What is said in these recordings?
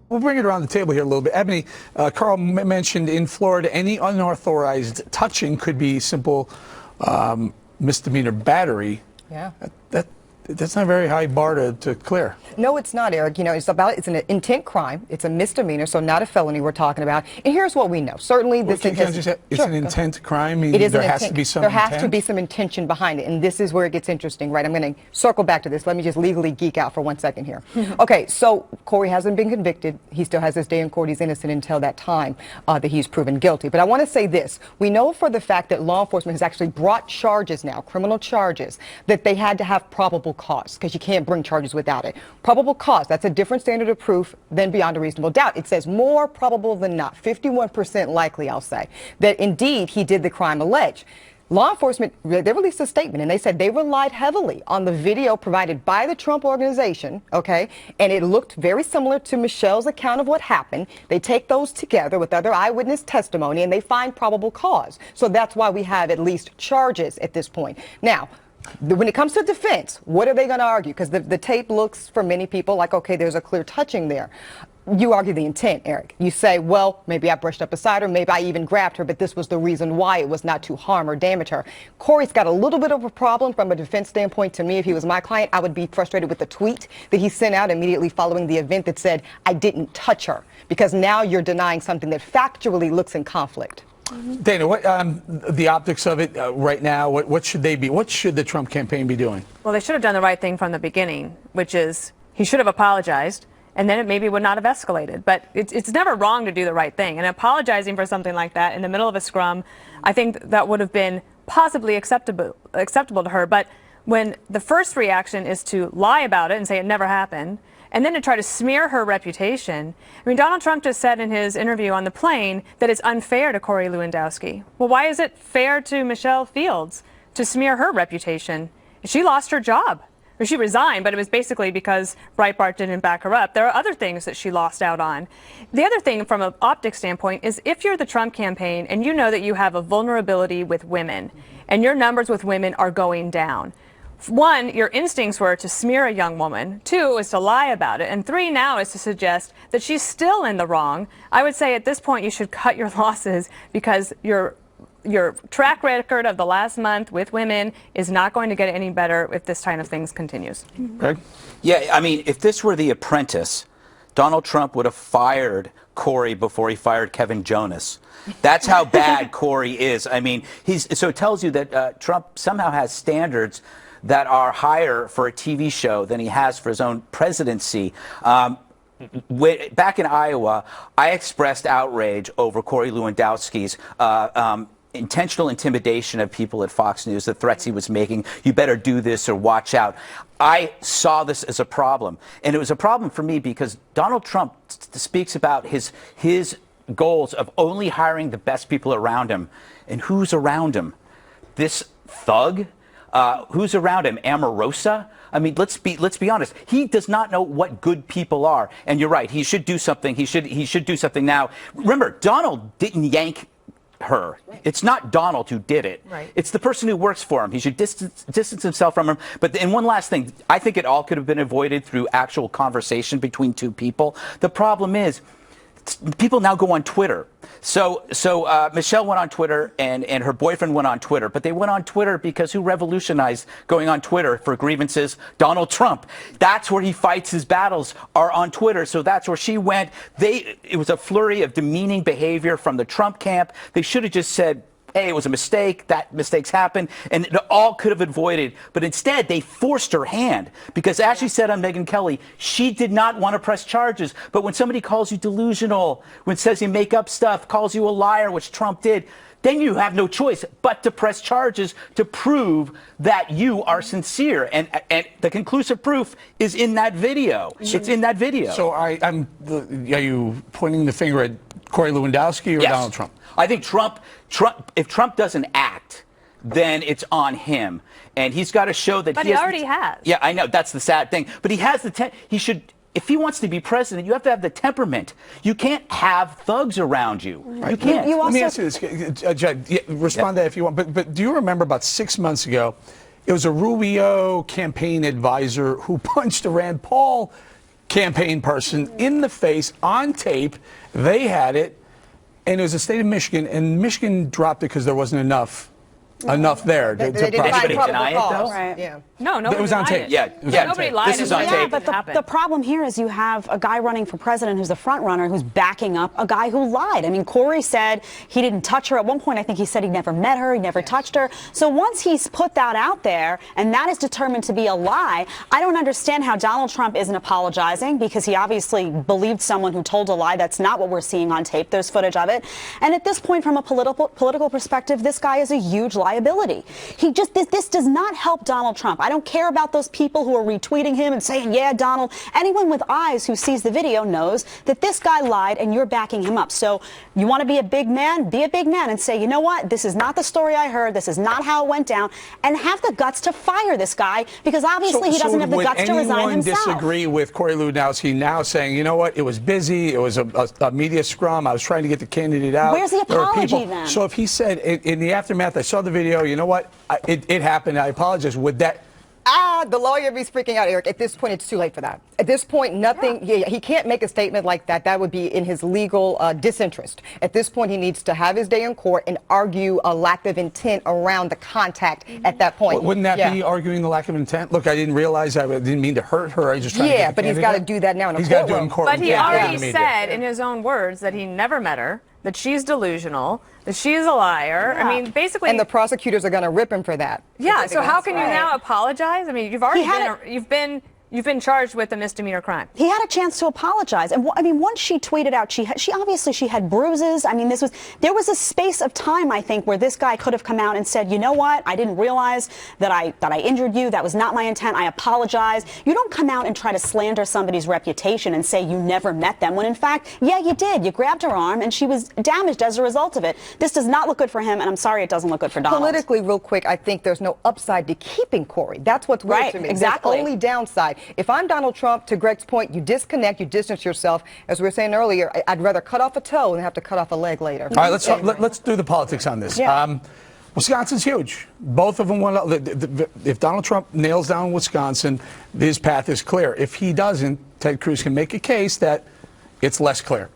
We'll bring it around the table here a little bit. Ebony, Carl mentioned in Florida, any unauthorized touching could be simple misdemeanor battery. Yeah. That's not a very high bar to clear. No, it's not, Eric. You know, it's an intent crime. It's a misdemeanor, so not a felony we're talking about. And here's what we know. Certainly, this it's an intent crime. It is there has to be some. There has to be some intention behind it, and this is where it gets interesting, right? I'm going to circle back to this. Let me just legally geek out for 1 second here. Okay, so Corey hasn't been convicted. He still has his day in court. He's innocent until that time that he's proven guilty. But I want to say this: we know for the fact that law enforcement has actually brought charges now, criminal charges, that they had to have probable cause, because you can't bring charges without it. Probable cause, that's a different standard of proof than beyond a reasonable doubt. It says more probable than not, 51% likely, I'll say, that indeed he did the crime alleged. Law enforcement, they released a statement, and they said they relied heavily on the video provided by the Trump organization, okay? And it looked very similar to Michelle's account of what happened. They take those together with other eyewitness testimony, and they find probable cause. So that's why we have at least charges at this point. Now, when it comes to defense, what are they going to argue? Because the tape looks, for many people, like, okay, there's a clear touching there. You argue the intent, Eric. You say, well, maybe I brushed up beside her, maybe I even grabbed her, but this was the reason why. It was not to harm or damage her. Corey's got a little bit of a problem from a defense standpoint. To me, if he was my client, I would be frustrated with the tweet that he sent out immediately following the event that said, I didn't touch her, because now you're denying something that factually looks in conflict. Dana, what the optics of it right now? What should they be? What should the Trump campaign be doing? Well, they should have done the right thing from the beginning, which is he should have apologized, and then it maybe would not have escalated. But it's never wrong to do the right thing. And apologizing for something like that in the middle of a scrum, I think that would have been possibly acceptable to her. But when the first reaction is to lie about it and say it never happened, and then to try to smear her reputation. I mean, Donald Trump just said in his interview on the plane that it's unfair to Corey Lewandowski. Well, why is it fair to Michelle Fields to smear her reputation? She lost her job. Or she resigned, but it was basically because Breitbart didn't back her up. There are other things that she lost out on. The other thing from an optics standpoint is if you're the Trump campaign and you know that you have a vulnerability with women and your numbers with women are going down, one, your instincts were to smear a young woman. Two, is to lie about it. And three now is to suggest that she's still in the wrong. I would say at this point you should cut your losses, because your track record of the last month with women is not going to get any better if this kind of things continues. Greg? Yeah, I mean, if this were The Apprentice, Donald Trump would have fired Corey before he fired Kevin Jonas. That's how bad Corey is. I mean, so it tells you that Trump somehow has standards that are higher for a TV show than he has for his own presidency. Back in Iowa, I expressed outrage over Corey Lewandowski's intentional intimidation of people at Fox News, the threats he was making. You better do this or watch out. I saw this as a problem. And it was a problem for me because Donald Trump speaks about his goals of only hiring the best people around him. And who's around him? This thug? Who's around him? Omarosa? I mean, let's be honest. He does not know what good people are. And you're right. He should do something. He should do something now. Remember, Donald didn't yank her. It's not Donald who did it. Right. It's the person who works for him. He should distance himself from him. And one last thing. I think it all could have been avoided through actual conversation between two people. The problem is, people now go on Twitter. So Michelle went on Twitter and her boyfriend went on Twitter, but they went on Twitter because who revolutionized going on Twitter for grievances? Donald Trump. That's where he fights his battles, are on Twitter. So that's where she went. It was a flurry of demeaning behavior from the Trump camp. They should have just said, hey, it was a mistake, that mistakes happen, and it all could have avoided. But instead, they forced her hand because, as she said on Megyn Kelly, she did not want to press charges. But when somebody calls you delusional, when says you make up stuff, calls you a liar, which Trump did, then you have no choice but to press charges to prove that you are sincere. And the conclusive proof is in that video. It's in that video. So are you pointing the finger at Corey Lewandowski or Yes. Donald Trump? I think if Trump doesn't act, then it's on him. And he's got to show that But he already has. Yeah, I know. That's the sad thing. But he has he should, if he wants to be president, you have to have the temperament. You can't have thugs around you. Right. You can't. Let me ask you this, Judge. Respond to that if you want. But do you remember about 6 months ago, It was a Rubio campaign advisor who punched a Rand Paul campaign person in the face on tape. They had it, and it was the state of Michigan, and Michigan dropped it because there wasn't enough there. They to didn't prosecute. find Anybody probable deny it, cause. though? Right. Yeah. No, nobody It was on lied tape. it. Yeah, yeah. Nobody This lied. is it. on tape. But the problem here is you have a guy running for president who's the front runner who's backing up a guy who lied. I mean, Corey said he didn't touch her. At one point, I think he said he never met her, he never touched her. So once he's put that out there and that is determined to be a lie, I don't understand how Donald Trump isn't apologizing, because he obviously believed someone who told a lie. That's not what we're seeing on tape. There's footage of it. And at this point, from a political perspective, this guy is a huge liability. This does not help Donald Trump. I don't care about those people who are retweeting him and saying, yeah, Donald. Anyone with eyes who sees the video knows that this guy lied and you're backing him up. So you want to be a big man and say, you know what? This is not the story I heard. This is not how it went down. And have the guts to fire this guy, because obviously he doesn't have the guts to resign himself. Would anyone disagree with Corey Lewandowski now saying, you know what, it was busy, it was a media scrum, I was trying to get the candidate out. Where's the There were apology then? So if he said in the aftermath, I saw the video, you know what, it happened, I apologize, would that... The lawyer be freaking out, Eric. At this point, it's too late for that. At this point, nothing. Yeah, he can't make a statement like that. That would be in his legal disinterest. At this point, he needs to have his day in court and argue a lack of intent around the contact at that point. Wouldn't that be arguing the lack of intent? Look, I didn't realize, I didn't mean to hurt her. I just trying to get the but he's got to do that now in a He's got to do it courtroom. in court. But he Yeah, already in the media. said in his own words that he never met her, that she's delusional, that she's a liar. Yeah. I mean, basically. And the prosecutors are going to rip him for that. Yeah. So how can you right. now apologize? I mean, you've already you've been charged with a misdemeanor crime. He had a chance to apologize, and I mean, once she tweeted out, she obviously had bruises. I mean, there was a space of time, I think, where this guy could have come out and said, you know what, I didn't realize that I injured you. That was not my intent. I apologize. You don't come out and try to slander somebody's reputation and say you never met them, when in fact, yeah, you did. You grabbed her arm, and she was damaged as a result of it. This does not look good for him, and I'm sorry it doesn't look good for Donald. Politically, real quick, I think there's no upside to keeping Corey. That's what's weird Right, to me. exactly. There's only downside. If I'm Donald Trump, to Greg's point, you disconnect, you distance yourself. As we were saying earlier, I'd rather cut off a toe than have to cut off a leg later. All right, let's do the politics on this. Yeah. Wisconsin's huge. Both of them want. If Donald Trump nails down Wisconsin, his path is clear. If he doesn't, Ted Cruz can make a case that it's less clear.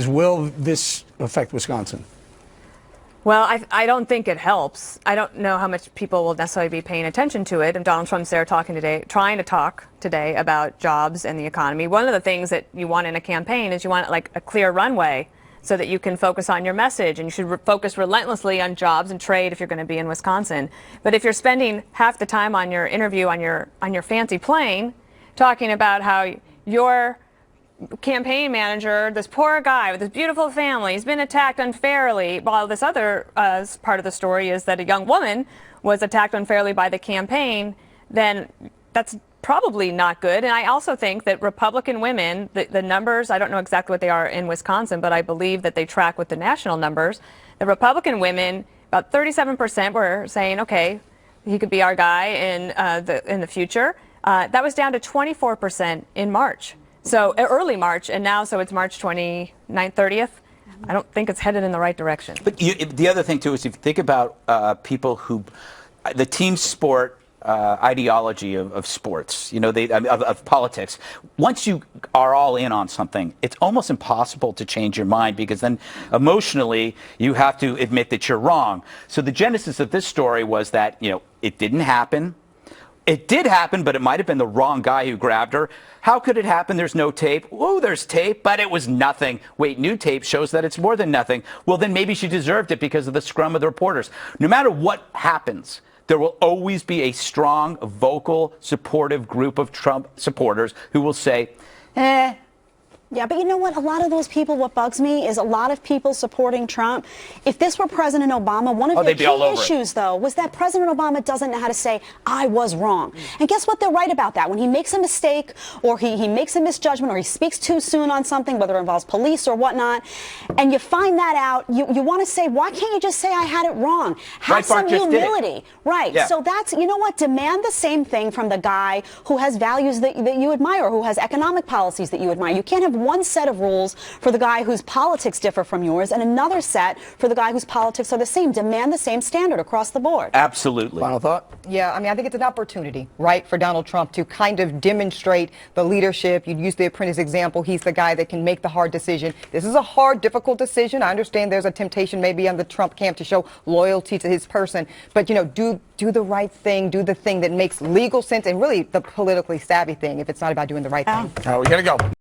Will this affect Wisconsin? Well, I don't think it helps. I don't know how much people will necessarily be paying attention to it. And Donald Trump's there trying to talk today about jobs and the economy. One of the things that you want in a campaign is you want like a clear runway so that you can focus on your message, and you should focus relentlessly on jobs and trade if you're going to be in Wisconsin. But if you're spending half the time on your interview on your fancy plane talking about how your campaign manager, this poor guy with this beautiful family, has been attacked unfairly, while this other part of the story is that a young woman was attacked unfairly by the campaign, then that's probably not good. And I also think that Republican women, the numbers, I don't know exactly what they are in Wisconsin, but I believe that they track with the national numbers. The Republican women, about 37% were saying, okay, he could be our guy in the future. That was down to 24% in March. So early March, and now so it's March 29th, 30th. I don't think it's headed in the right direction. But the other thing, too, is if you think about people who, the team sport ideology of sports, of politics, once you are all in on something, it's almost impossible to change your mind, because then emotionally you have to admit that you're wrong. So the genesis of this story was that, it didn't happen. It did happen, but it might have been the wrong guy who grabbed her. How could it happen? There's no tape. Oh, there's tape, but it was nothing. Wait, new tape shows that it's more than nothing. Well, then maybe she deserved it because of the scrum of the reporters. No matter what happens, there will always be a strong, vocal, supportive group of Trump supporters who will say, Yeah, but you know what? A lot of those people, what bugs me is a lot of people supporting Trump. If this were President Obama, one of the key issues, though, was that President Obama doesn't know how to say, I was wrong. And guess what? They're right about that. When he makes a mistake, or he makes a misjudgment, or he speaks too soon on something, whether it involves police or whatnot, and you find that out, you want to say, why can't you just say I had it wrong? Have some humility. Right. Yeah. So that's, you know what? Demand the same thing from the guy who has values that you admire, who has economic policies that you admire. You can't have one set of rules for the guy whose politics differ from yours and another set for the guy whose politics are the same. Demand the same standard across the board. Absolutely. Final thought? Yeah, I mean, I think it's an opportunity, right, for Donald Trump to kind of demonstrate the leadership. You'd use the Apprentice example. He's the guy that can make the hard decision. This is a hard, difficult decision. I understand there's a temptation maybe on the Trump camp to show loyalty to his person, but, you know, do the right thing, do the thing that makes legal sense and really the politically savvy thing if it's not about doing the right thing. All right, we got to go.